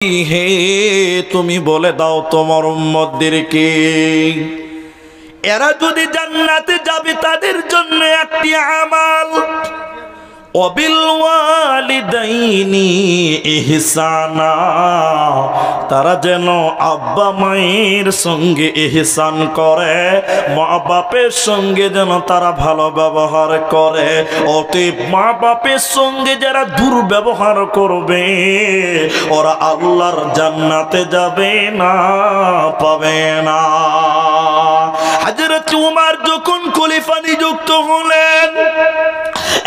হে তুমি বলে দাও তোমার উম্মতদেরকে এরা যদি জান্নাতে যাবে তাদের জন্য একটি আমাল ওয়াবিল ওয়ালিদাইনি ইহসানা তারা যেন আব্বা মায়ের সঙ্গে ইহসান করে মা বাপের সঙ্গে যেন তারা ভালো ব্যবহার করে অতএব মা বাপের সঙ্গে যারা দুর্ব্যবহার করবে ওরা আল্লাহর জান্নাতে যাবে না পাবে না। হযরত উমর যখন খলিফা নিযুক্ত হলেন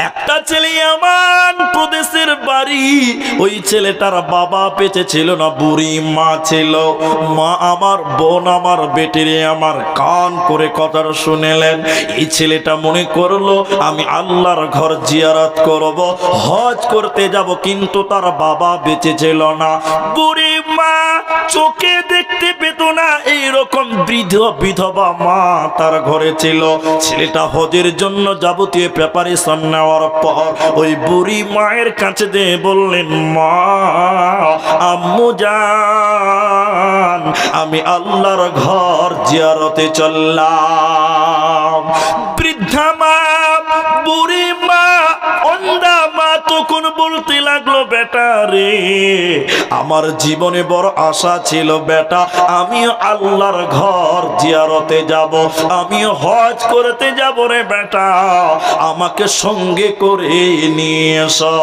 একটা ছেলে ইয়ামান প্রদেশের বাড়ি ওই ছেলেটার বাবা বেঁচে ছিল না বুড়ি মা ছিল মা আমার বোন আমার বেটিরে আমার কান করে কথাটা শুনেলেন এই ছেলেটা মনে করলো আমি আল্লাহর ঘর জিয়ারত করব হজ করতে যাব কিন্তু তার বাবা বেঁচে ছিল না বুড়ি মা চোখে দেখতে পেত না এইরকম বিধবা মা তার ঘরে ছিল ছেলেটা হজের জন্য যাবতীয় প্রিপারেশন নেওয়ার পর ওই বুড়ি মায়ের কাছে দিয়ে বললেন মা আম্মু জান আমি আল্লাহর ঘর জিয়ারতে চললাম। বৃদ্ধা মা বুড়ি মা অন্ধা মা তখন বলতে লাগলো বেটা রে আমার জীবনে বড় আশা ছিল বেটা আমিও আল্লাহর ঘর জিয়ারতে যাব আমিও হজ করতে যাব রে বেটা আমাকে সঙ্গে করে নিয়ে এসো।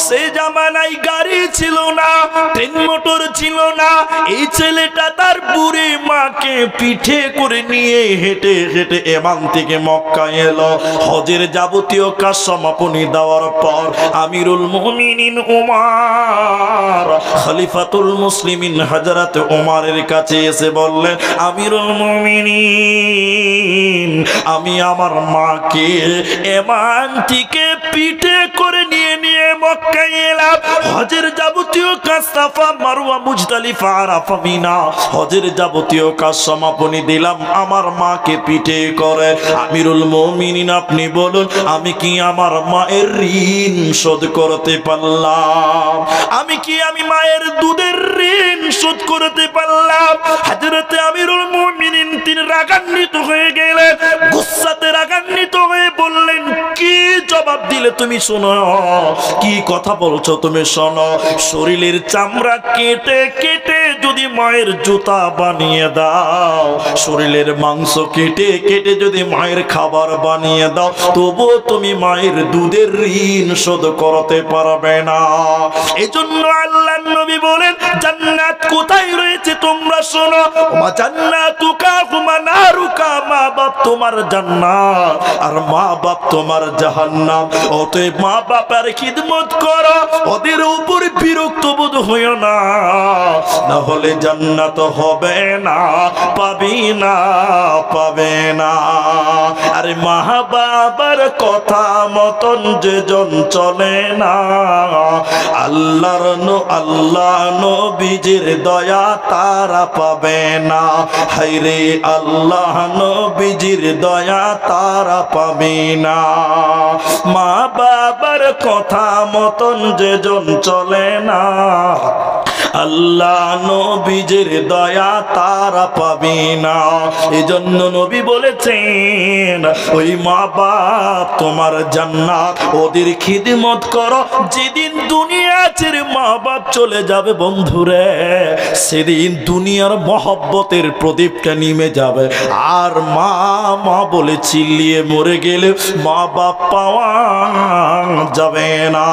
সেই জামানায় গাড়ি ছিল না ট্রেন মোটর ছিল না এই ছেলেটা তার বুড়ি মাকে পিঠে করে নিয়ে হেঁটে হেঁটে এমান থেকে মক্কা এলো হজের যাবতীয় কাজ সমাপনী দেওয়ার পর আমিরুল মুমিনিন উমর খলিফাতুল মুসলিমিন হযরত উমরের কাছে এসে বললেন আমিরুল মুমিনিন আমি আমার মাকে এমান থেকে পিঠে করে নিয়ে মক্কা এলাম হজের যাবতীয় কাজ সাফা মারওয়া মুজদালিফা আরাফা মিনা হজের যাবতীয় কাজ সমাপনী দিলাম আমার মাকে পিঠে করে আমিরুল মুমিনিন আপনি বলুন আমি কি আমার মায়ের ঋণ শোধ করতে পারলাম আমি কি আমি মায়ের দুধের ঋণ শোধ করতে পারলাম। হযরত আমিরুল মুমিনিন তিনি রাগান্বিত হয়ে গেলেন গুসাতে রাগান্বিত হয়ে বললেন কি জবাব দিলে তুমি শোনো কি কথা বলছো তুমি শোনো শরীরের চামড়া কেটে কেটে যদি মায়ের জুতা বানিয়ে দাও শরীরের মাংস কেটে কেটে যদি মায়ের খাবার বানিয়ে দাও তবুও তুমি মায়ের দুধের ঋণ শোধ করতে পারবে না। এজন্য আল্লাহর নবী বলেন জান্নাত কোথায় রয়েছে তোমরা শোনো মা জান্নাতুকা হুমা নারুকা মা বাপ তোমার জান্নাত আর মা বাপ তোমার জাহান্নাম অতএব মা বাবার খিদমত করো ওদের উপর বিরক্ত বোধ হইও না না হলে জান্নাত হবে না পাবে না। আরে মা বাবার কথা মতন যে জন চলে না আল্লাহ নবীজির দয়া তারা পাবে না হায়রে আল্লাহ নবীজির দয়া তারা পাবে না। মা বাবার কথা মতন যে জন চলে না আল্লাহ নবীজির দয়া তারা পাবে না। এজন্য নবী বলেছেন ওই মা বাপ তোমার জান্নাত ওদের খিদমত করো যেদিন দুনিয়া ছেড়ে মা বাপ চলে যাবে বন্ধুরে সেদিন দুনিয়ার মহব্বতের প্রদীপটা নিমে যাবে আর মা মা বলে চিল্লিয়ে মরে গেলে মা বাপ পাওয়া যাবে না।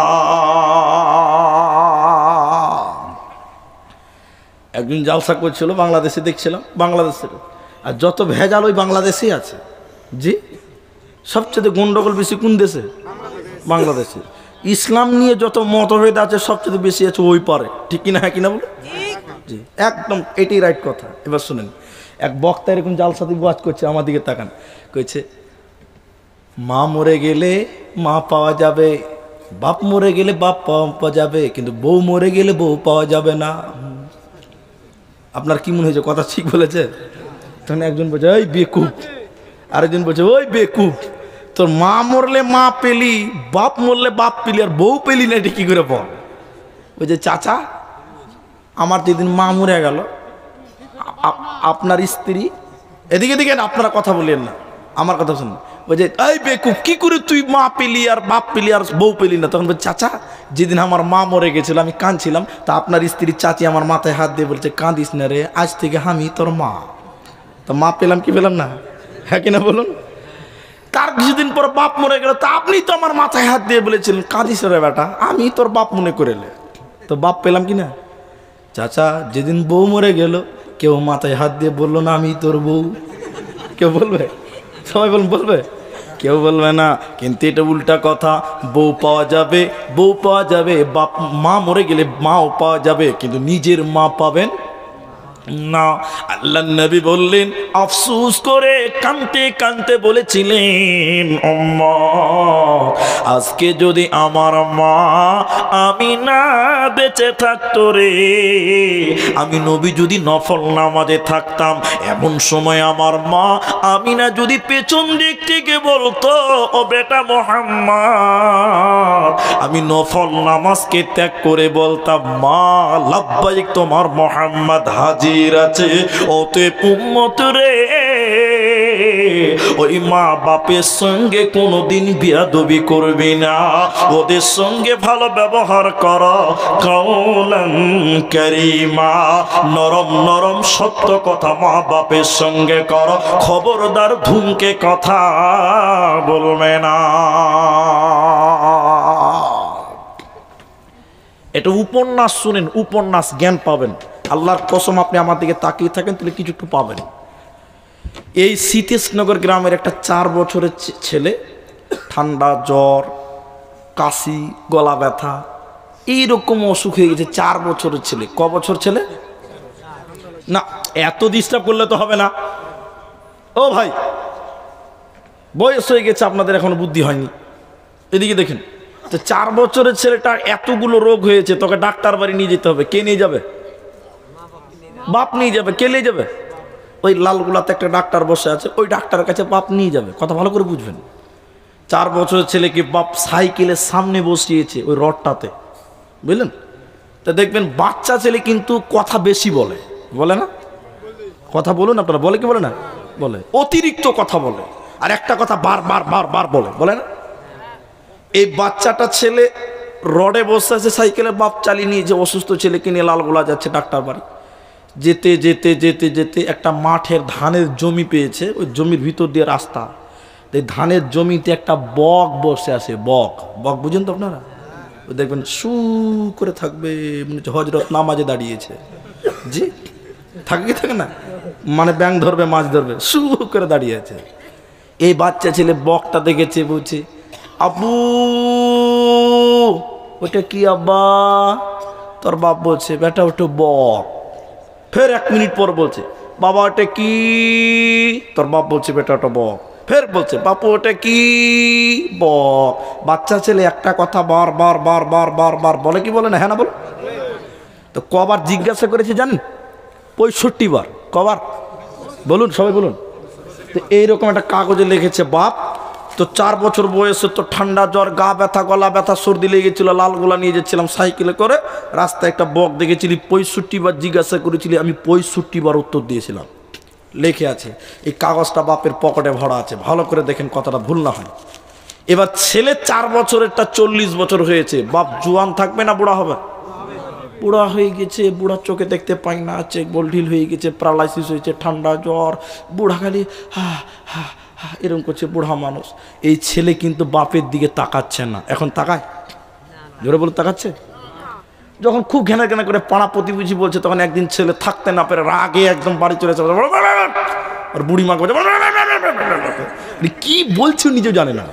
একদিন জালসা করছিল বাংলাদেশে দেখছিলাম বাংলাদেশের আর যত ভেজাল ওই বাংলাদেশেই আছে জি সবচেয়ে গন্ডগোল বেশি কোন দেশে বাংলাদেশে ইসলাম নিয়ে যত মতভেদ আছে সবচেয়ে বেশি আছে ওই পারে ঠিক কিনা হ্যাঁ কিনা বলে জি একদম এটাই রাইট কথা। এবার শুনেন এক বক্তা এরকম জালসাতে ওয়াজ করছে আমার দিকে তাকান কইছে মা মরে গেলে মা পাওয়া যাবে বাপ মরে গেলে বাপ পাওয়া যাবে কিন্তু বউ মরে গেলে বউ পাওয়া যাবে না। আপনার কি মনে হয়েছে কথা ঠিক বলেছে তখন একজন বলছে ওই বেকুব আরেকজন বলছে ওই বেকুব তোর মা মরলে মা পেলি বাপ মরলে বাপ পেলি আর বউ পেলি না এটা কি করে বল ওই যে চাচা আমার যেদিন মা মরে গেল, আপনার স্ত্রী, এদিকে দিকে আপনারা কথা বলেন না, আমার কথা শুনুন। ওই যে এই বেকুব, কি করে তুই মা পেলি আর বাপ পেলি আর বউ পেলি না? তখন বলছে চাচা, যেদিন আমার মা মরে গেছিল আমি কাঁদছিলাম, তা আপনার স্ত্রী চাচি আমার মাথায় হাত দিয়ে বলছে কাঁদিস না রে, আজ থেকে আমি তোর মা। তো মা পেলাম কি পেলাম না? হ্যাঁ কিনা বলুন? তার কিছুদিন পর বাপ মরে গেল, তা আপনি তো আমার মাথায় হাত দিয়ে বলেছিলেন কাঁদিস রে বেটা, আমি তোর বাপ মনে করেলে, তো বাপ পেলাম কি না? চাচা, যেদিন বউ মরে গেল কেউ মাথায় হাত দিয়ে বললো না আমি তোর বউ? কেউ বলবে? সবাই বলবে? কেউ বলবে না। কিন্তু এটা উল্টা কথা, বউ পাওয়া যাবে, বউ পাওয়া যাবে, বাপ মা মরে গেলে মাও পাওয়া যাবে, কিন্তু নিজের মা পাবেন না। আল্লাহ নবী বললেন, আফসোস করে কাঁদতে কাঁদতে বলেছিলেন, উম্মত, আজকে যদি আমার মা আমিনা বেঁচে থাকতো রে, আমি নবী যদি নফল নামাজে থাকতাম, এমন সময় আমার মা আমিনা যদি পেছন দিক থেকে বলতো, ও বেটা মুহাম্মদ, আমি নফল নামাজকে ত্যাগ করে বলতাম, মা লাব্বাইক, তোমার মুহাম্মদ হাজির আছে, অতএব উম্মত রে, ওই মা বাপের সঙ্গে কোনোদিন বিয়াদবি করবি না, ওদের সঙ্গে ভালো ব্যবহার কর, কাওলান কারীমা, নরম নরম সত্য কথা মা বাপের সঙ্গে কর, খবরদার ধুমকে কথা বলবে না। এটা উপন্যাস শুনেন, উপন্যাস, জ্ঞান পাবেন। আল্লাহর কসম, আপনি আমার দিকে তাকিয়ে থাকেন তাহলে কিছু একটু পাবেন। এই সীতেশনগর গ্রামের একটা 4 বছরের ছেলে, ঠান্ডা, জ্বর, কাশি, গলা ব্যথা, এইরকম অসুখ হয়ে গেছে। 4 বছরের ছেলে। ক বছর ছেলে? না, এত ডিস্টার্ব করলে তো হবে না। ও ভাই, বয়স হয়ে গেছে, আপনাদের এখনো বুদ্ধি হয়নি। এদিকে দেখেন, তো 4 বছরের ছেলেটার এতগুলো রোগ হয়েছে, তোকে ডাক্তার বাড়ি নিয়ে যেতে হবে। কে নিয়ে যাবে? বাপ নিয়ে যাবে। কে নিয়ে যাবে? ওই লালগুলাতে একটা ডাক্তার বসে আছে, ওই ডাক্তারের কাছে বাপ নিয়ে যাবে। কথা ভালো করে বুঝবেন। 4 বছরের ছেলেকে বাপ সাইকেলের সামনে বসিয়েছে, ওই রডটাতে, বুঝলেন? তা দেখবেন বাচ্চা ছেলে কিন্তু কথা বেশি বলে, বলে না? কথা বলুন আপনারা, বলে কি বলে না? বলে, অতিরিক্ত কথা বলে, আর একটা কথা বারবার বারবার বলে, বলে না? এই বাচ্চাটা ছেলে রডে বসে আছে, সাইকেলের বাপ চালিয়ে নিয়ে যে অসুস্থ ছেলেকে নিয়ে লালগোলা যাচ্ছে ডাক্তার বাড়ি। যেতে যেতে যেতে যেতে একটা মাঠের ধানের জমি পেয়েছে, ওই জমির ভিতর দিয়ে রাস্তা। এই ধানের জমিতে একটা বক বসে আছে। বক, বক বুঝেন তো আপনারা? ওই দেখবেন শু করে থাকবে, হজরত নামাজে দাঁড়িয়েছে। জি, থাকে কি থাকে না? মানে ব্যাং ধরবে, মাছ ধরবে, শু করে দাঁড়িয়ে আছে। এই বাচ্চা ছেলে বকটা দেখেছে, বলছে আব্বু ওটা কি? আব্বা। তোর বাপ বলছে বেটা ওটা বক। ফের 1 মিনিট পর বলছে বাবা ওটা কি? তোর বাপ বলছে বেটা ওটা বক। ফের বলছে বাপু ওটা কি? বক। বাচ্চা ছেলে একটা কথা বারবার বারবার বারবার বলে কি বলে না? হ্যাঁ না বল। তো কবার জিজ্ঞাসা করেছে জানেন? 65 বার। কবার বলুন, সবাই বলুন। তো এইরকম একটা কাগজে লিখেছে বাপ, তো 4 বছর বয়সে তো ঠান্ডা, জ্বর, গা ব্যথা, গলা ব্যথা, সর্দি লেগেছিল, লালগোলা নিয়ে যাচ্ছিলাম সাইকেলে করে, রাস্তায় একটা বক দেখেছিলি, 65 বার জিজ্ঞাসা করেছিলি, আমি 65 বার উত্তর দিয়েছিলাম। লিখে আছে, এই কাগজটা বাপের পকেটে ভরা আছে, ভালো করে দেখেন কথাটা ভুল না হয়। এবার ছেলে 4 বছরেরটা 40 বছর হয়েছে, বাপ জোয়ান থাকবে না বুড়া হবে? বুড়া হয়ে গেছে, বুড়ার চোখে দেখতে পাই না, চেক বল ঢিল হয়ে গেছে, প্যারালাইসিস হয়েছে, ঠান্ডা জ্বর, বুড়া খালি হা হা হা এরকম করছে, বুড়া মানুষ। এই ছেলে কিন্তু বাপের দিকে তাকাচ্ছে না। এখন তাকায়? জোরে বলে তাকাচ্ছে? যখন খুব ঘেনা ঘেনা করে পাড়া প্রতিবেশী বলছে, তখন একদিন ছেলে থাকতে না পেরে রাগে একদম বাড়ি চলে যাবে, আর বুড়ি মা বলছে কি বলছে নিজেও জানে না,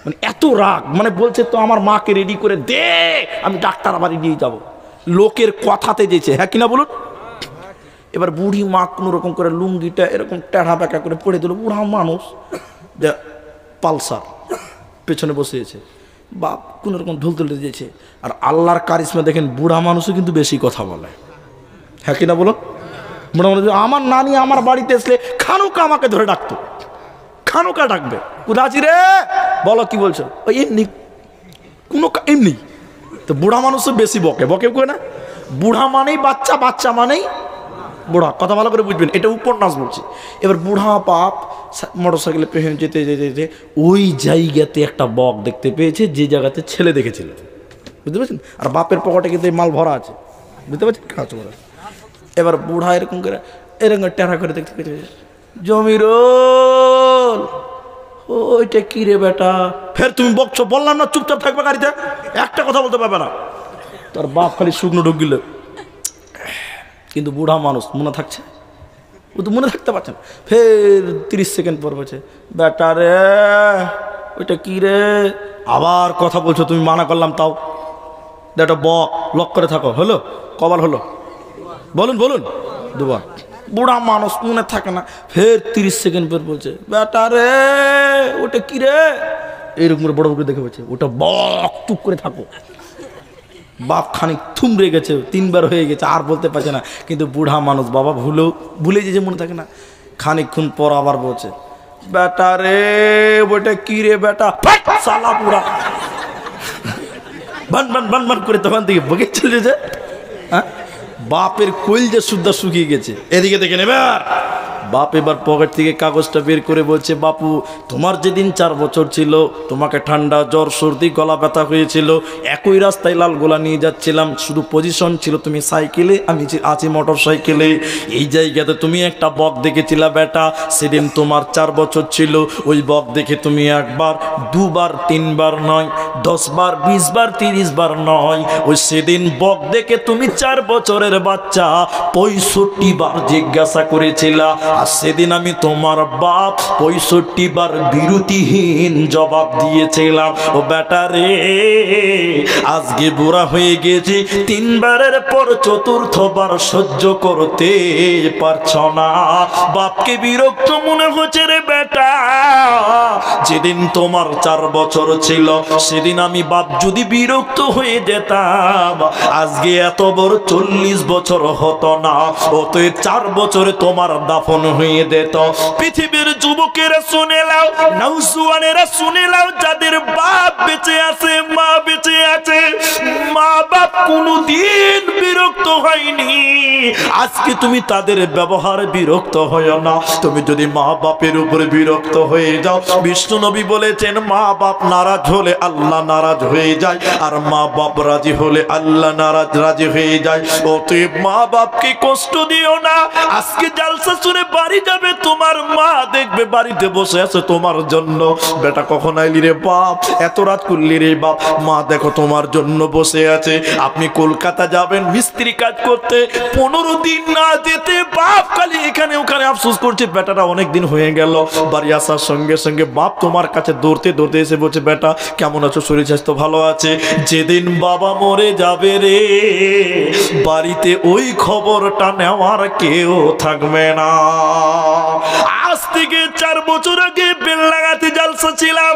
মানে এত রাগ, মানে বলছে তো আমার মাকে রেডি করে দে, আমি ডাক্তার বাড়ি নিয়ে যাব, লোকের কথাতে যেছে। হ্যাঁ কিনা বলুন? এবার বুড়ি মা কোনো রকম করে লুঙ্গিটা এরকম টেढ़া বেঁকা করে পড়ে দিল। বুড়া মানুষ, পালসার পেছনে বসেছে, বাপ কোনো রকম ঢুল তুলে দিয়েছে। আর আল্লাহর কারিশমা দেখেন, বুড়া মানুষও কিন্তু বেশি কথা বলে। হ্যাঁ কিনা বলুন? বুড়া মানুষ, আমার নানি আমার বাড়িতে আসলে খানুকা আমাকে ধরে ডাকতো, খানুকা ডাকবে, কোথায় আছি রে, বলো কি বলছো, ওই এমনি কোনো এমনি তো বুড়া মানুষও বেশি বকে বকে কয় না, বুড়া মানেই বাচ্চা, বাচ্চা মানেই বুড়া, কথা ভালো করে বুঝবেন, এটা উপন্যাস বলছি। এবার বুড়া বাপ মোটর সাইকেলে পেছনে যেতে যেতে যেতে ওই জায়গাতে একটা বক দেখতে পেয়েছে যে জায়গাতে ছেলে দেখেছিল, বুঝতে পারছেন? আর বাপের পকেটে কিন্তু মাল ভরা আছে, বুঝতে পারছেন? খাওয়া ভরা। এবার বুড়া এরকম করে টেরা করে দেখতে পেয়েছে, জমিরুল ওইটা কি রে বেটা? ফের তুমি বকছো, বললাম না চুপচাপ থাকবে গাড়িতে, একটা কথা বলতে পারবে না। তার বাপ খালি শুকনো ঢুক গেল, কিন্তু বুড়া মানুষ মনে থাকছে, ও তো মনে থাকতে পারছে না। ফের 30 সেকেন্ড পর বলছে, বেটা রে ওইটা কি রে? আবার কথা বলছো, তুমি মানা করলাম তাও। এটা বক, লক করে থাকো। হলো কবার হলো? বলুন বলুন। দুবার। বুড়া মানুষ মনে থাকে না। ফের 30 সেকেন্ড পর বলছে, বেটা রে ওটা কি রে? এইরকম বড় বড় দেখে বলছে, ওটা বক, চুপ করে থাকো। বাপ খানিক থুমড়ে গেছে, 3 বার হয়ে গেছে, আর বলতে পারছে না। কিন্তু বুড়া মানুষ, বাবা ভুলে যে মনে থাকে না। খানিকক্ষণ পর আবার বলছে, বেটা রে ওটা কি রে বেটা? সালা বুড়া বান বান বান বান করে তখন থেকে বকে চলেছে। হ্যাঁ, বাপের কোল যে সুদ্ধা শুকিয়ে গেছে। এদিকে দেখে নেবে। বাপ এবার পকেট থেকে কাগজটা বের করে বলছে, বাপু তোমার যেদিন 4 বছর ছিল, তোমাকে ঠান্ডা জ্বর সর্দি গলা ব্যথা হয়েছিল, একই রাস্তায় লাল গোলা নিয়ে যাচ্ছিলাম, শুধু পজিশন ছিল তুমি সাইকেলে, আমি আছি মোটর সাইকেলে। এই জায়গাতে তুমি একটা বক দেখেছিলা বেটা, সেদিন তোমার 4 বছর ছিল। ওই বক দেখে তুমি 1 বার 2 বার 3 বার নয়, 10 বার 20 বার 30 বার নয়, ওই সেদিন বক দেখে তুমি 4 বছরের বাচ্চা 65 বার জিজ্ঞাসা করেছিলা। আর সেদিন আমি তোমার বাপ 65 বার বিরতিহীন জবাব দিয়েছিলাম। ও বেটা রে, আজকে বুড়া হয়ে গেছি, 3 বারের পর 4র্থ বার সহ্য করতে পারছ না। বাপকে বিরক্ত মনে হচ্ছে রে বেটা। যেদিন তোমার 4 বছর ছিল, সেদিন আমি বাপ যদি বিরক্ত হয়ে যেতাম, আজকে এত বড় 40 বছর হতো না। অতএব 4 বছরে তোমার দাফন হয়ে যেত। পৃথিবীর যুবকেরা শুনে নাও, নওজোয়ানেরা শুনে নাও, যাদের বাপ বেঁচে আছে, মা বেঁচে আছে, মা বাপ কোনদিন বিরক্ত হয়নি। আজকে তুমি তাদের ব্যবহার বিরক্ত হয় না। তুমি যদি মা বাপের উপরে বিরক্ত হয়ে যাও, বিষ্ণু নবী বলেছেন, মা বাপ নারাজ হলে আল্লাহ নারাজ হয়ে যায়, আর মা বাপ রাজি হলে আল্লাহ রাজি হয়ে যায়। অতএব মা বাপকে কষ্ট দিও না। আজকে জালসা শুনে বাড়ি যাবে, তোমার মা দেখবে বাড়িতে বসে আছে তোমার জন্য। বেটা কখন আইলি রে বাপ? এত রাত করলি রে বাপ? মা দেখো তোমার জন্য বসে আছে। আপনি কলকাতা যাবেন মিস্ত্রি কাজ করতে, 15 দিন না যেতে বাপ খালি এখানে ওখানে আফসোস করছে, বেটাটা অনেক দিন হয়ে গেল। বাড়ি আসার সঙ্গে সঙ্গে বাপ তোমার কাছে দৌড়তে দৌড়তে এসে বলছে, বেটা কেমন আছো? শরীর স্বাস্থ্য ভালো আছে? যেদিন বাবা মরে যাবে রে, বাড়িতে ওই খবরটা নেওয়ার কেউ থাকবে না। আজ থেকে 4 বছর আগে বেলডাঙ্গাতে জালসা ছিলাম,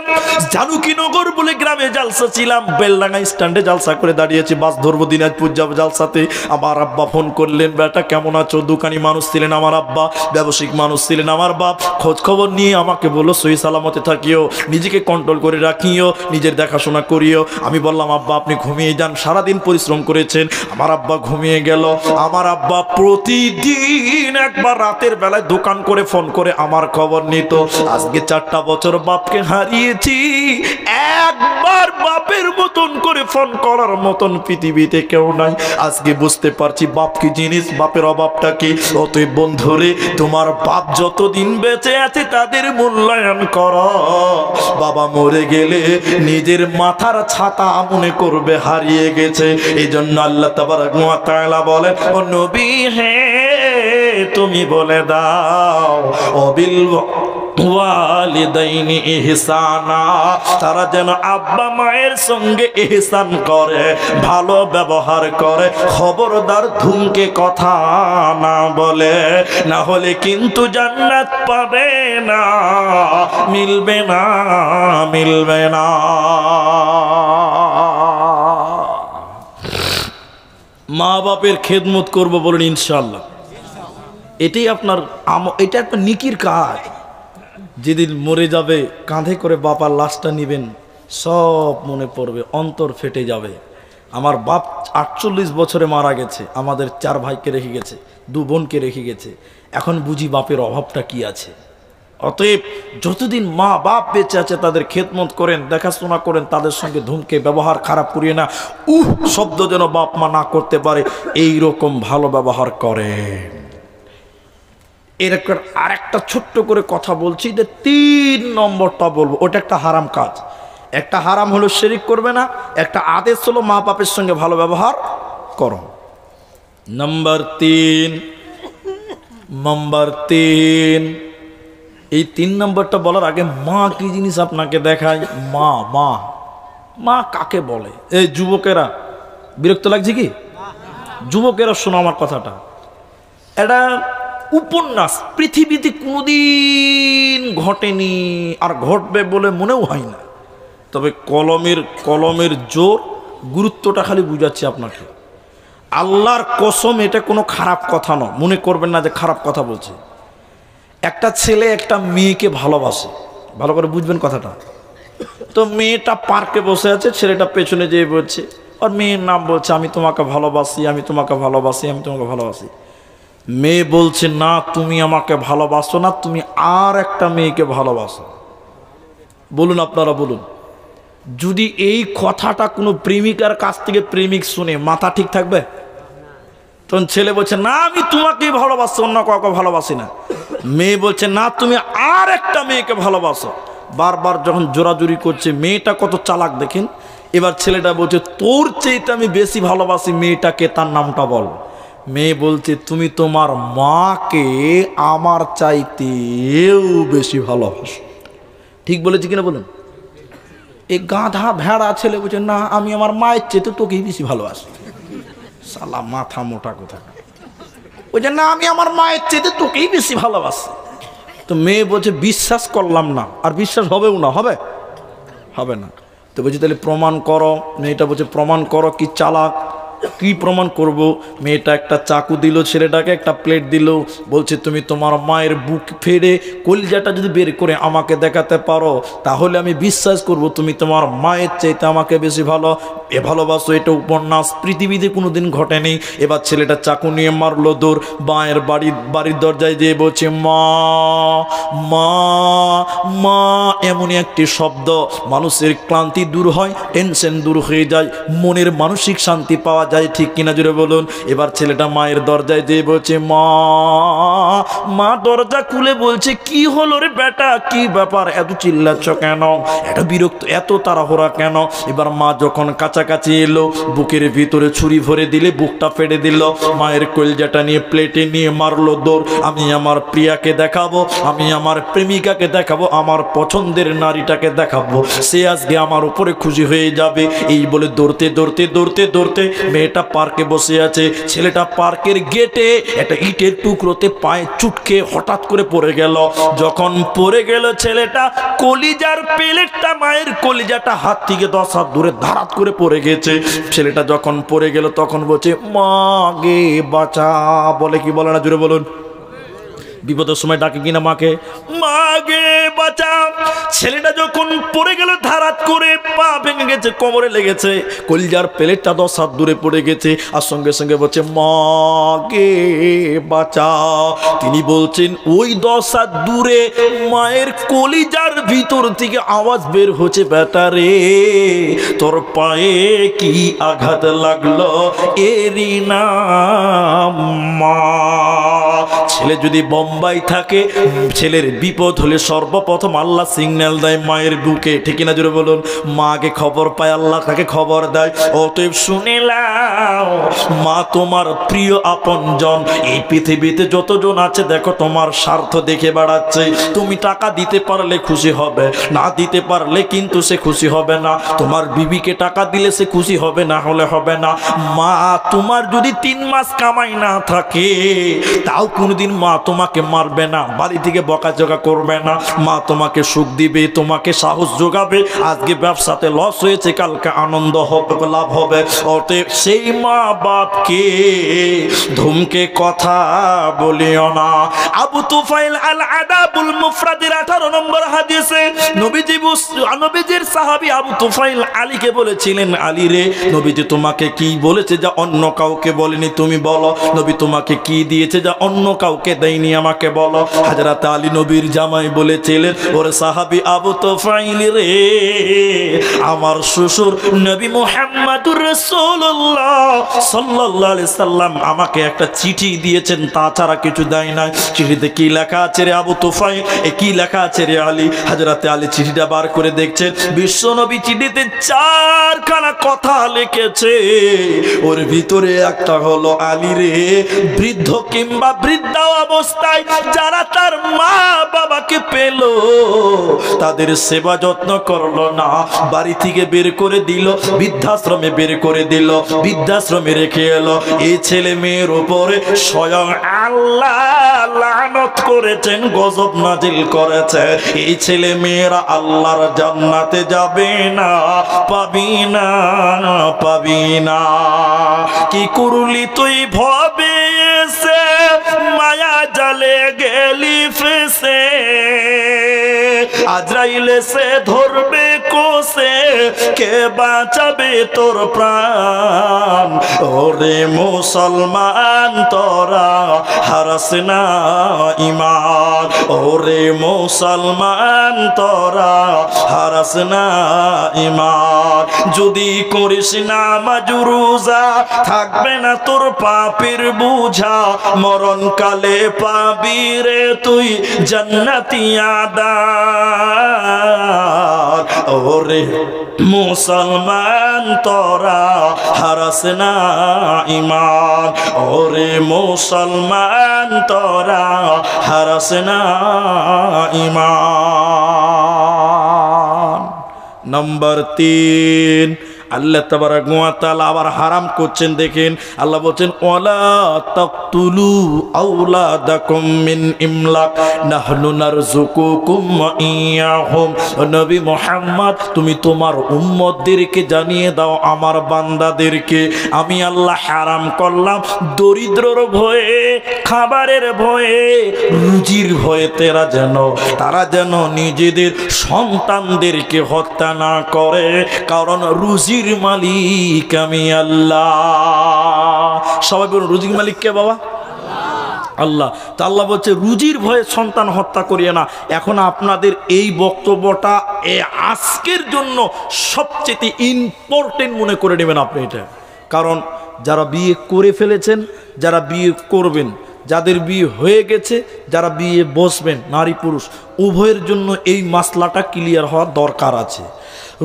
জানুকিনগর বলে গ্রামে জালসা ছিলাম। বেলডাঙ্গা স্ট্যান্ডে জালসা করে দাঁড়িয়েছি, বাস ধরবো, দিনাজপুর যাবো জালসাতে। আমার আব্বা ফোন করলেন, বেটা কেমন আছো? দোকানি মানুষ ছিলেন আমার আব্বা, ব্যবসায়িক মানুষ ছিলেন আমার বাপ। খোঁজ খবর নিয়ে আমাকে বললো, সহি সালামতে থাকিও, নিজেকে কন্ট্রোল করে রাখিও, নিজের দেখাশোনা করিও। আমি বললাম, আব্বা আপনি ঘুমিয়ে যান, সারাদিন পরিশ্রম করেছেন। আমার আব্বা ঘুমিয়ে গেল। আমার আব্বা প্রতিদিন একবার রাতের বেলায় দোকান করে ফোন করে আমার খবর নিত। আজকে 4টা বছর বাপকে হারিয়েছি, একবার বাপের মতন করে ফোন করার মতন পৃথিবীতে কেউ নাই। আজকে বুঝতে পারছি বাপ কি জিনিস, বাপের অভাবটা কি। অতএব বন্ধুরে, তোমার বাপ যতদিন বেঁচে আছে তাদের মূল্যায়ন করো। বাবা মরে গেলে নিজের মাথার ছাতা মনে করবে হারিয়ে গেছে। এই জন্য আল্লাহ তাবারক ওয়া তাআলা বলেন, ও নবী হে তুমি বলে দাও, অবিল ওয়ালিদাইনি ইহসানা, তারা যেন আব্বা মায়ের সঙ্গে ইহসান করে, ভালো ব্যবহার করে, খবরদার ধুমকে কথা না বলে, না হলে কিন্তু জান্নাত পাবে না, মিলবে না, মিলবে না। মা বাপের খেদমত করবো বলুন ইনশাআল্লাহ। এটাই আপনার এটা একটা নেকির কাজ। যেদিন মরে যাবে, কাঁধে করে বাবার লাশটা নিবেন, সব মনে পড়বে, অন্তর ফেটে যাবে। আমার বাপ 48 বছরে মারা গেছে, আমাদের 4 ভাইকে রেখে গেছে, 2 বোনকে রেখে গেছে। এখন বুঝি বাপের অভাবটা কি আছে। অতএব যতদিন মা বাপ বেঁচে আছে তাদের খেদমত করেন, দেখাশোনা করেন, তাদের সঙ্গে ধুমকে ব্যবহার খারাপ করিয়ে না, শব্দ যেন বাপ মা না করতে পারে, এই রকম ভালো ব্যবহার করেন। এরকম আরেকটা ছোট্ট করে কথা বলছি, যে 3 নম্বরটা বলবো, ওটা একটা হারাম কাজ। একটা হারাম হলো শিরক করবে না, একটা আদেশ হলো মা বাপের সঙ্গে ভালো ব্যবহার করো। নাম্বার 3, এই 3 নম্বরটা বলার আগে মা কি জিনিস আপনাকে দেখায়। মা মা মা কাকে বলে? এই যুবকেরা, বিরক্ত লাগছে কি? যুবকেরা শোনো আমার কথাটা, এটা উপন্যাস, পৃথিবীতে কোনোদিন ঘটেনি আর ঘটবে বলে মনেও হয় না। তবে কলমের জোর, গুরুত্বটা খালি বুঝাচ্ছি আপনাকে। আল্লাহর কসম, এটা কোনো খারাপ কথা নয়, মনে করবেন না যে খারাপ কথা বলছে। একটা ছেলে একটা মেয়েকে ভালোবাসে, ভালো করে বুঝবেন কথাটা। তো মেয়েটা পার্কে বসে আছে, ছেলেটা পেছনে যেয়ে বলছে, আর মেয়ের নাম বলছে, আমি তোমাকে ভালোবাসি, আমি তোমাকে ভালোবাসি, আমি তোমাকে ভালোবাসি। মেয়ে বলছে, না তুমি আমাকে ভালোবাসো না, তুমি আর একটা মেয়েকে ভালোবাসো। বলুন, আপনারা বলুন, যদি এই কথাটা কোনো প্রেমিকার কাছ থেকে প্রেমিক শুনে, মাথা ঠিক থাকবে? তখন ছেলে বলছে, না আমি তোমাকেই ভালোবাসি, অন্য কাউকে ভালোবাসি না। মেয়ে বলছে, না তুমি আর একটা মেয়েকে ভালোবাসো। বারবার যখন জোরাজুরি করছে, মেয়েটা কত চালাক দেখেন। এবার ছেলেটা বলছে, তোর চাইতে আমি বেশি ভালোবাসি মেয়েটাকে, তার নামটা বল। মেয়ে বলছে, তুমি তোমার মাকে আমার চাইতেও বেশি ভালোবাসো। ঠিক বলেছি কিনা বলুন? এই গাধা ভেড়া ছেলে বলছে, না আমি আমার মায়ের চাইতে তোকেই বেশি ভালোবাসি। শালা মাথা মোটা কথা। বলছে, না আমি আমার মায়ের চাইতে তোকেই বেশি ভালোবাসি। তো মেয়ে বলছে, বিশ্বাস করলাম না, আর বিশ্বাস হবেও না, হবে না। তো বলছি, তাহলে প্রমাণ করো। মেয়েটা বলছে, প্রমাণ করো। কি চালাক, কি প্রমাণ করব? মেয়েটা একটা চাকু দিল ছেলেটাকে, একটা প্লেট দিল, বলছে, তুমি তোমার মায়ের বুক ফেড়ে কলিজাটা যদি বের করে আমাকে দেখাতে পারো, তাহলে আমি বিশ্বাস করব তুমি তোমার মায়ের চাইতে আমাকে বেশি ভালোবাসো। এটা উপন্যাস, পৃথিবীতে কোনোদিন ঘটেনি। এবার ছেলেটা চাকু নিয়ে মারলো দৌড়, মায়ের বাড়ির দরজায় যেয়ে বলছে, মা মা মা। এমনই একটি শব্দ, মানুষের ক্লান্তি দূর হয়, টেনশন দূর হয়ে যায়, মনের মানসিক শান্তি পাওয়া যায়। ঠিক কিনা জুড়ে বলুন। এবার ছেলেটা মায়ের দরজায় যেয়ে বলছে, মা মা। দরজা খুলে বলছে, কি হলো রে বেটা, কি ব্যাপার, এত চিল্লাচ্ছ কেন, এত বিরক্ত, এত তাড়াহুড়া কেন? এবার মা যখন কাছাকাছি এলো, বুকের ভিতরে ছুরি ভরে দিলে, বুকটা ফেড়ে দিল, মায়ের কলজাটা নিয়ে প্লেটে নিয়ে মারলো দৌড়। আমি আমার প্রিয়াকে দেখাবো, আমি আমার প্রেমিকাকে দেখাবো, আমার পছন্দের নারীটাকে দেখাবো, সে আজকে আমার উপরে খুশি হয়ে যাবে। এই বলে দৌড়তে দৌড়তে দৌড়তে দৌড়তে মেয়েটা পার্কে বসে আছে। ছেলেটা পার্কের গেটে একটা ইটের টুকরোতে পায়ে চুটকে হঠাৎ করে পড়ে গেল। যখন পড়ে গেল, ছেলেটা কলিজার প্লেটটা, মায়ের কলিজাটা হাত থেকে 10 হাত দূরে ধারাত করে পড়ে গেছে। ছেলেটা যখন পড়ে গেল, তখন বলছে, মা গে বাঁচা। বলে কি বলে না, জুড়ে বলুন? বিপদের সময় ডাকে কিনা মাকে, মা গে বাঁচা। ছেলেটা যখন পড়ে গেল, ধারাত করে পা ভেঙে গেছে, কোমরে লেগেছে, কলিজার প্লেটটা 10 হাত দূরে পড়ে গেছে, আর সঙ্গে সঙ্গে বলছে, মা গে বাঁচা। তিনি বলছেন, ওই 10 হাত দূরে মায়ের কলিজার ভিতর থেকে আওয়াজ বের হচ্ছে, বেটা রে তোর পায়ে কি আঘাত লাগলো, এরই নাম মা। ছেলে যদি বোম্বাই থাকে, ছেলের বিপদ হলে সর্বপ্রথম আল্লাহ সিগন্যাল দেয় মায়ের বুকে। ঠিক না জোরে বলুন? মাকে খবর পায়, আল্লাহ তাকে খবর দেয়। অতএব শুনে নাও, মা তোমার প্রিয় আপনজন। এই পৃথিবীতে যতজন আছে দেখো, তোমার স্বার্থ দেখে বেড়াচ্ছে। তুমি টাকা দিতে পারলে খুশি হবে, না দিতে পারলে কিন্তু সে খুশি হবে না। তোমার বিবিকে টাকা দিলে সে খুশি হবে, না হলে হবে না। মা তোমার যদি 3 মাস কামাই না থাকে, তাও কোনোদিন আলীর মা তোমাকে মারবে না, বাড়ি থেকে বকাঝকা করবে না, মা তোমাকে সুখ দিবে, তোমাকে সাহস যোগাবে। আজকে ব্যবসাতে লস হয়েছে, কালকে আনন্দ হবে, লাভ হবে। অতএব সেই মা বাপকে ধুমকে কথা বলিও না। আবু তুফাইল আল আদাবুল মুফরাদের 18 নম্বর হাদিসে নবীজির সাহাবী আবু তুফাইল আলীকে বলেছিলেন, আলী রে, নবীজি তোমাকে কি বলেছে যা অন্য কাউকে বলেনি, তুমি বলো। নবী তোমাকে কি দিয়েছে যা অন্য কাউকে দেয়নি, আমাকে বলো। হযরত আলী নবীর জামাই বলেছিলেন, ওরে সাহাবী আবু তুফাইল রে, আমার শ্বশুর নবী মুহাম্মদুর রাসূলুল্লাহ সাল্লাল্লাহু আলাইহি সাল্লাম আমাকে একটা চিঠি দিয়েছেন, তাছাড়া কিছু দেয় না। চিঠিতে কি লেখা আছে রে আবু তুফাইল, কি লেখা আছে রে আলী? হযরত আলী চিঠিটা বার করে দেখছেন, বিশ্বনবী চিঠিতে 4খানা কথা লিখেছে। ওর ভিতরে একটা হলো, আলী রে, বৃদ্ধ কিংবা বৃদ্ধা অবস্থায় যারা তার মা বাবাকে পেল, তাদের সেবা যত্ন করলো না, বাড়ি থেকে বের করে দিল, বৃদ্ধাশ্রমে বের করে দিল, বৃদ্ধাশ্রমে রেখে এলো, এই ছেলে মেয়ের উপরে স্বয়ং আল্লাহ লানত করেছেন, গজব নাজিল করেছে। এই ছেলে মেয়েরা আল্লাহর জান্নাতে যাবে না, পাবি না, পাবি না। কি করলি তুই ভবে এসে, মায়া জালে গেলি ফেসে, আজরাইল এসে ধরবে কোসে, কে বাঁচাবে তোর প্রাণ? ওরে মুসলমান তোরা হারাস না ঈমান, ওরে মুসলমান তোরা হারাস না ঈমান। যদি করিস না মাজরুজা, থাকবে না তোর পাপের বুঝা, মরণকালে পাবি রে তুই জান্নাতি আদার। ওরে মুসলমান তোরা হারাস না ঈমান, ওরে মুসলমান তোরা হারাস না ঈমান। নম্বর 3, আল্লাহ তাবারাক ওয়া তাআলা আবার হারাম করছেন। দেখেন আল্লাহ বলছেন, ওয়ালা তাকতুলু আওলাদাকুম মিন ইমলাক নাহনু নারযুকুকুম ওয়া ইয়াহুম। নবী মুহাম্মদ, তুমি তোমার উম্মতদেরকে জানিয়ে দাও, আমার বান্দাদেরকে আমি আল্লাহ হারাম করলাম দরিদ্রর ভয়ে, খাবারের ভয়ে, রুজির ভয়ে তারা যেন নিজেদের সন্তানদেরকে হত্যা না করে, কারণ রুজির মালিক আমি আল্লাহ। সবাই বলুন, রুজির মালিক কে বাবা? আল্লাহ। তা আল্লাহ বলছে রুজির ভয়ে সন্তান হত্যা করিয়ে না। এখন আপনাদের এই বক্তব্যটা আজকের জন্য সবচেয়ে ইম্পর্টেন্ট মনে করে নেবেন আপনি এটা। কারণ যারা বিয়ে করে ফেলেছেন, যারা বিয়ে করবেন, যাদের বিয়ে হয়ে গেছে, যারা বিয়ে বসবেন, নারী পুরুষ উভয়ের জন্য এই মাসলাটা ক্লিয়ার হওয়ার দরকার আছে।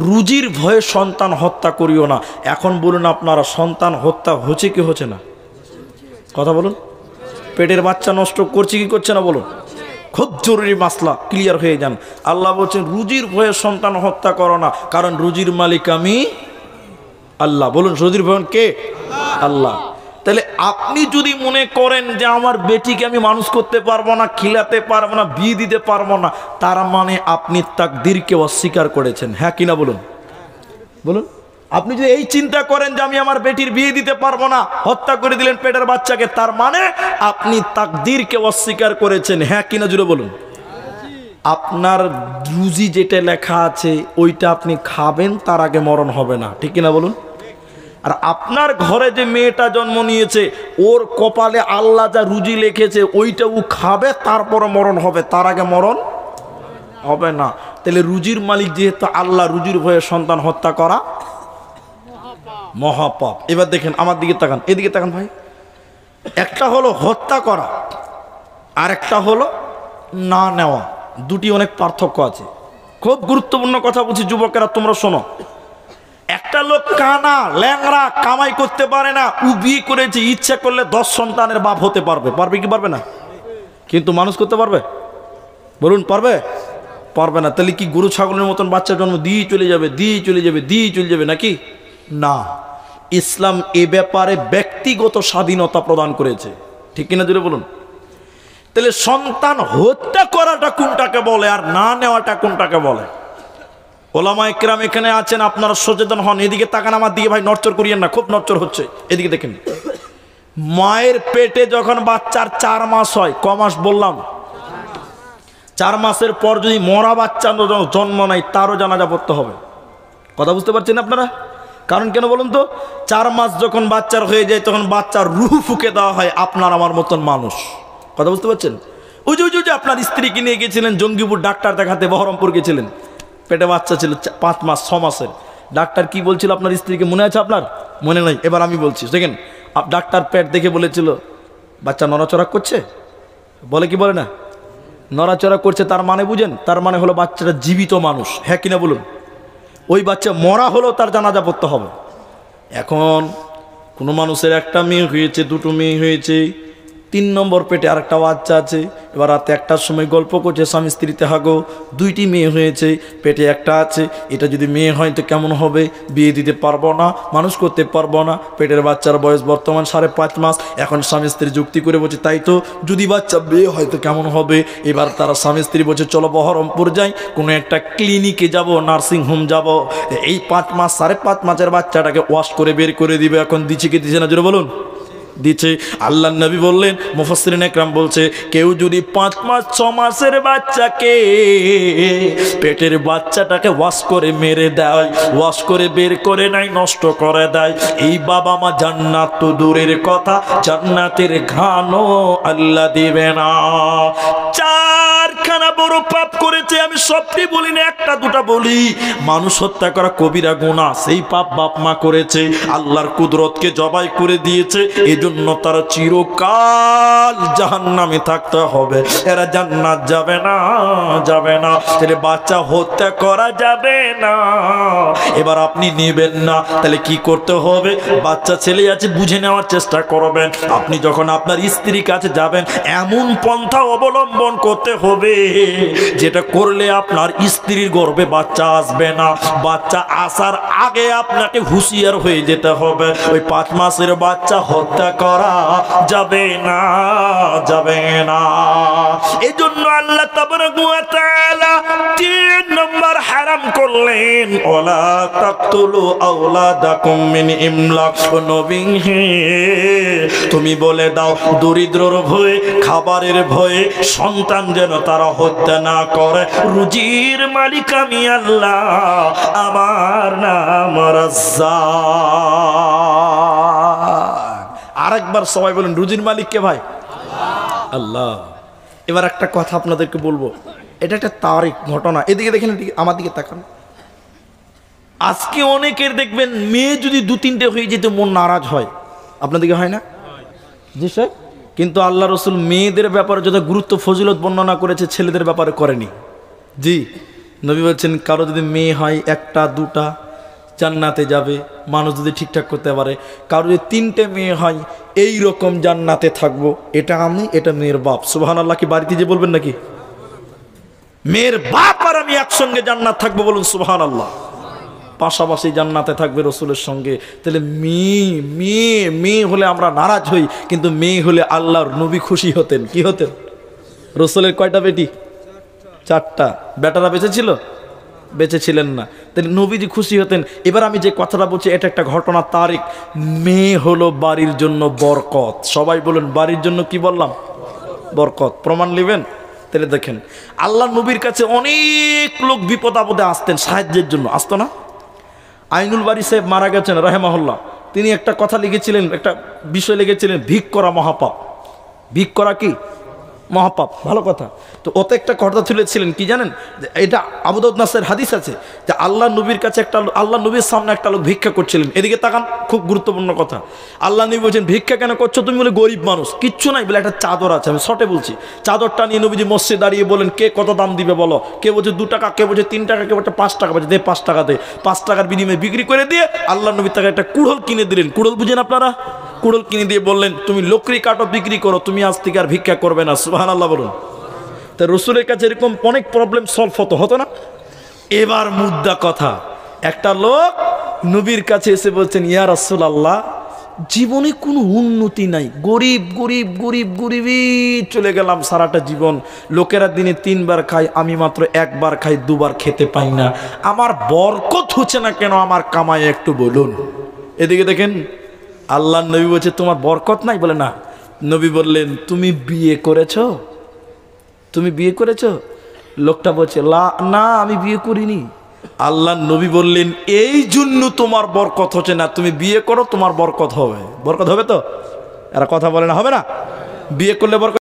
রুজির ভয়ে সন্তান হত্যা করিও না। এখন বলুন আপনারা, সন্তান হত্যা হচ্ছে কি হচ্ছে না? কথা বলুন। পেটের বাচ্চা নষ্ট করছে কি করছে না বলুন? খুব জরুরি মাসলা, ক্লিয়ার হয়ে যান। আল্লাহ বলছেন রুজির ভয়ে সন্তান হত্যা করো না, কারণ রুজির মালিক আমি আল্লাহ। বলুন, রুজির ভয় কে? আল্লাহ। তাহলে আপনি যদি মনে করেন যে আমার বেটিকে আমি মানুষ করতে পারবো না, খিলাতে পারবো না, বিয়ে দিতে পারবো না, তার মানে আপনি তাকদীরকে অস্বীকার করেছেন। হ্যাঁ কিনা বলুন? বলুন। আপনি যদি এই চিন্তা করেন যে আমি আমার বেটির বিয়ে দিতে পারবো না, হত্যা করে দিলেন পেটের বাচ্চাকে, তার মানে আপনি তাকদীরকে অস্বীকার করেছেন। হ্যাঁ কিনা জুড়ে বলুন। আপনার রুজি যেটা লেখা আছে ওইটা আপনি খাবেন, তার আগে মরণ হবে না, ঠিক কিনা বলুন। আর আপনার ঘরে যে মেয়েটা জন্ম নিয়েছে, ওর কপালে আল্লাহ যা রুজি লিখেছে ওইটা ও খাবে, তারপরে মরণ হবে, তার আগে মরণ হবে না। তাহলে রুজির মালিক যেহেতু আল্লাহ, রুজির ভয়ে সন্তান হত্যা করা মহাপাপ। এবার দেখেন আমার দিকে তাকান, এদিকে তাকান ভাই। একটা হলো হত্যা করা, আর একটা হলো না নেওয়া। দুটি অনেক পার্থক্য আছে। খুব গুরুত্বপূর্ণ কথা বলছি যুবকেরা, তোমরা শোনো। একটা লোক কানা ল্যাংড়া, কামাই করতে পারে না, ও বিয়ে করেছে, ইচ্ছা করলে 10 সন্তানের বাপ হতে পারবে। পারবে কি পারবে না? কিন্তু মানুষ করতে পারবে? বলুন, পারবে? পারবে না। তাহলে কি গরু ছাগলের মতন বাচ্চা জন্ম দিয়ে চলে যাবে, দিয়ে চলে যাবে, দিয়ে চলে যাবে নাকি? না, ইসলাম এ ব্যাপারে ব্যক্তিগত স্বাধীনতা প্রদান করেছে, ঠিক কিনা জুড়ে বলুন। তাহলে সন্তান হত্যা করাটা কোনটাকে বলে আর না নেওয়াটা কোনটাকে বলে? ওলামা ইকরাম এখানে আছেন, আপনারা সচেতন হন। এদিকে তাকান আমার দিকে ভাই, নড়চড় করিয়েন না, খুব নড়চড় হচ্ছে। এদিকে দেখেন, মায়ের পেটে যখন বাচ্চার 4 মাস হয়, ক মাস বললাম? 4 মাসের পর যদি মরা বাচ্চা জন্ম নেয়, তারও জানাজা পড়তে হবে। কথা বুঝতে পারছেন আপনারা? কারণ কেন বলুন তো? 4 মাস যখন বাচ্চার হয়ে যায়, তখন বাচ্চার রূহ ফুঁকে দেওয়া হয় আপনার আমার মতন মানুষ। কথা বুঝতে পারছেন? ওই যে আপনার স্ত্রীকে নিয়ে গেছিলেন জঙ্গিপুর ডাক্তার দেখাতে, বহরমপুর গেছিলেন, পেটে বাচ্চা ছিল 5 মাস 6 মাসের। ডাক্তার কি বলছিল আপনার স্ত্রীকে, মনে আছে আপনার? মনে নাই? এবার আমি বলছি, দেখেন। ডাক্তার পেট দেখে বলেছিল বাচ্চা নড়াচড়া করছে, বলে কি বলে না? নড়াচড়া করছে, তার মানে বুঝেন? তার মানে হলো বাচ্চাটা জীবিত মানুষ। হ্যাঁ কিনা বলুন? ওই বাচ্চা মরা হলেও তার জানাজা পড়তে হবে। এখন কোনো মানুষের একটা মেয়ে হয়েছে, 2টো মেয়ে হয়েছে, 3 নম্বর পেটে আর একটা বাচ্চা আছে। এবার রাতে 1টার সময় গল্প করছে স্বামী স্ত্রীতে, হাগো 2টি মেয়ে হয়েছে, পেটে একটা আছে, এটা যদি মেয়ে হয় তো কেমন হবে? বিয়ে দিতে পারবো না, মানুষ করতে পারবো না। পেটের বাচ্চার বয়স বর্তমান 5.5 মাস। এখন স্বামী স্ত্রী যুক্তি করে বলছে, তাই তো, যদি বাচ্চা বিয়ে হয় তো কেমন হবে? এবার তারা স্বামী স্ত্রী বলছে, চলো বহরমপুর যাই, কোনো একটা ক্লিনিকে যাব, নার্সিং হোম যাব, এই 5 মাস 5.5 মাসের বাচ্চাটাকে ওয়াশ করে বের করে দিবে। এখন দিচ্ছে কি দিচ্ছে না জোরে বলুন? দিচ্ছে। আল্লাহ নবী বললেন, মুফাসসিরিন একরাম বলছে, কেউ যদি 5 মাস 6 মাসের বাচ্চাকে, পেটের বাচ্চাটাকে ওয়াশ করে মেরে দেয়, ওয়াশ করে বের করে নাই, নষ্ট করে দেয়, এই বাবা মা জান্নাত তো দূরের কথা, জান্নাতের ঘ্রাণও আল্লাহ দিবে না। 4খানা বড় পাপ করেছে। আমি সবটি বলি না, 1টা 2টা বলি। মানুষ হত্যা করা কবিরা গুনাহ, সেই পাপ বাপ মা করেছে, আল্লাহর কুদরতকে জবাই করে দিয়েছে, এজন্য তারা চিরকাল জাহান্নামে থাকতে হবে, এরা জান্নাত যাবে না, যাবে না। তাহলে বাচ্চা হত্যা করা যাবে না। এবার আপনি নেবেন না, তাহলে কি করতে হবে? বাচ্চা ছেলে আছে, বুঝে নেওয়ার চেষ্টা করবেন। আপনি যখন আপনার স্ত্রীর কাছে যাবেন, এমন পন্থা অবলম্বন করতে হবে যেটা করলে আপনার স্ত্রীর গর্ভে বাচ্চা আসবে না। বাচ্চা আসার আগে আপনাকে হুঁশিয়ার হয়ে যেতে হবে। ওই 5 মাসের বাচ্চা হত্যা করা যাবে না, যাবে না। এই জন্য আল্লাহ তাবারাক ওয়া তাআলা 3 নম্বর হারাম করলেন, ওয়ালা তাকতুলু আওলাদাকুম মিন ইমলাক। নবী হে, তুমি বলে দাও, দরিদ্রর ভয়ে, খাবারের ভয়ে সন্তান যেন তারা হত্যা না করে। রুজির মালিক আমি আল্লাহ, আমার নাম রাজ্জাক। আরেকবার সবাই বলেন, রুজির মালিক কে ভাই? আল্লাহ। এবার একটা কথা আপনাদেরকে বলবো, এটা একটা তারিখ ঘটনা। এদিকে দেখেন, আমার দিকে তাকান। আজকে অনেকের দেখবেন মেয়ে যদি 2-3টে হয়ে যেতে মন নারাজ হয়, আপনাদেরকে হয় না? জি স্যার। কিন্তু আল্লাহ রসুল মেয়েদের ব্যাপারে যত গুরুত্ব ফজিলত বর্ণনা করেছে, ছেলেদের ব্যাপারে করেনি। জি, নবী বলছেন, কারো যদি মেয়ে হয় 1টা 2টা জান্নাতে যাবে, মানুষ যদি ঠিকঠাক করতে পারে। কারো যদি 3টে মেয়ে হয়, এই রকম জান্নাতে থাকবো। এটা আমি, এটা মেয়ের বাপ। সুবহানাল্লাহ। কি বাড়িতে যে বলবেন নাকি? মেয়ের বাপ আর আমি একসঙ্গে জান্নাত থাকবো, বলুন সুবহানাল্লাহ। পাশাপাশি জান্নাতে থাকবে রসুলের সঙ্গে। তাহলে মেয়ে হলে আমরা নারাজ হই, কিন্তু মেয়ে হলে আল্লাহর নবী খুশি হতেন। কি হতেন? রসুলের কয়টা বেটি? 4টা। বেটারা বেঁচে ছিল? বেঁচে ছিলেন না। তাহলে নবীজি খুশি হতেন। এবার আমি যে কথাটা বলছি, এটা একটা ঘটনা তারিখ। মেয়ে হলো বাড়ির জন্য বরকত। সবাই বলুন, বাড়ির জন্য কি বললাম? বরকত। প্রমাণ নেবেন? তাহলে দেখেন, আল্লাহ নবীর কাছে অনেক লোক বিপদ আপদে আসতেন, সাহায্যের জন্য আসতো না? আইনুল বারী সাহেব মারা গেছেন রাহেমাহুল্লাহ, তিনি একটা কথা লিখেছিলেন, একটা বিষয় লিখেছিলেন, ভিক করা মহাপাপ। ভিক করা কি মহাপাপ, ভালো কথা। তো ওতে একটা কথা তুলেছিলেন কি জানেন? এটা আবু দাউদ নাসের হাদিস আছে যে আল্লাহ নবীর কাছে আল্লাহ নবীর সামনে একটা লোক ভিক্ষা করছিলেন। এদিকে তাকান, খুব গুরুত্বপূর্ণ কথা। আল্লাহ নবী বলছেন, ভিক্ষা কেন করছো তুমি? বলে গরিব মানুষ, কিচ্ছু নাই বলে একটা চাদর আছে, আমি শর্টে বলছি। চাদরটা নিয়ে নবীজি মসজিদে দাঁড়িয়ে বলেন, কে কত দাম দিবে বলো? কে বলছে 2 টাকা, কে বলছে 3 টাকা, কে বলছে 5 টাকা। বলছে দে 5 টাকা দে। 5 টাকার বিনিময়ে বিক্রি করে দিয়ে আল্লাহ নবী তাকে একটা কুড়োল কিনে দিলেন। কুড়োল বুঝেন আপনারা? কুড়োল কিনে দিয়ে বললেন, তুমি লোকরি কাটো, বিক্রি করো, তুমি আজ থেকে আর ভিক্ষা করবে না। সুবহানাল্লাহ বলুন। তা রসুলের কাছে এরকম অনেক প্রবলেম সলভ হতো না? এবার মুদ্রা কথা, একটা লোক নবীর কাছে এসে বলছেন, ইয়া রাসূলুল্লাহ, জীবনে কোনো উন্নতি নাই, গরিব গরিব গরিব গরিবই চলে গেলাম সারাটা জীবন। লোকেরা দিনে 3 বার খায়, আমি মাত্র 1 বার খাই, 2 বার খেতে পাই না। আমার বরকত হচ্ছে না কেন? আমার কামাই একটু বলুন। এদিকে দেখেন আল্লাহ নবী বলছে তোমার বরকত নাই? বলে না। নবী বললেন তুমি বিয়ে করেছো? তুমি বিয়ে করেছো? লোকটা বলছে না আমি বিয়ে করিনি। আল্লাহ নবী বললেন এই জন্য তোমার বরকত হচ্ছে না, তুমি বিয়ে করো তোমার বরকত হবে। বরকত হবে তো? এরা কথা বলে না হবে না? বিয়ে করলে বরকত